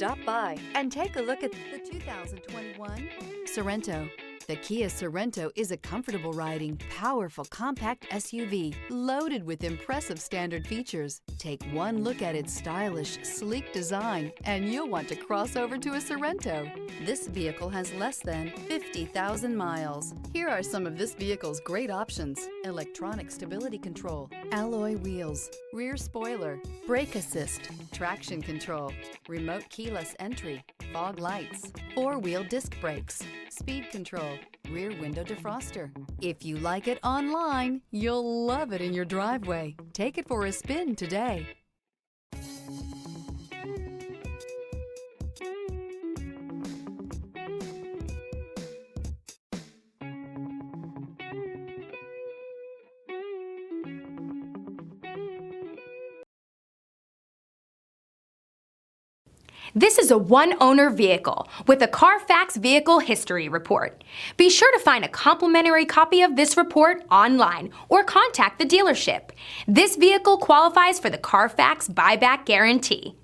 Stop by and take a look at the 2021 Sorento. The Kia Sorento is a comfortable riding, powerful compact SUV loaded with impressive standard features. Take one look at its stylish, sleek design and you'll want to cross over to a Sorento. This vehicle has less than 50,000 miles. Here are some of this vehicle's great options: electronic stability control, alloy wheels, rear spoiler, brake assist, traction control, remote keyless entry, fog lights, four-wheel disc brakes, speed control, rear window defroster. If you like it online, you'll love it in your driveway. Take it for a spin today. This is a one-owner vehicle with a Carfax Vehicle History Report. Be sure to find a complimentary copy of this report online or contact the dealership. This vehicle qualifies for the Carfax Buyback Guarantee.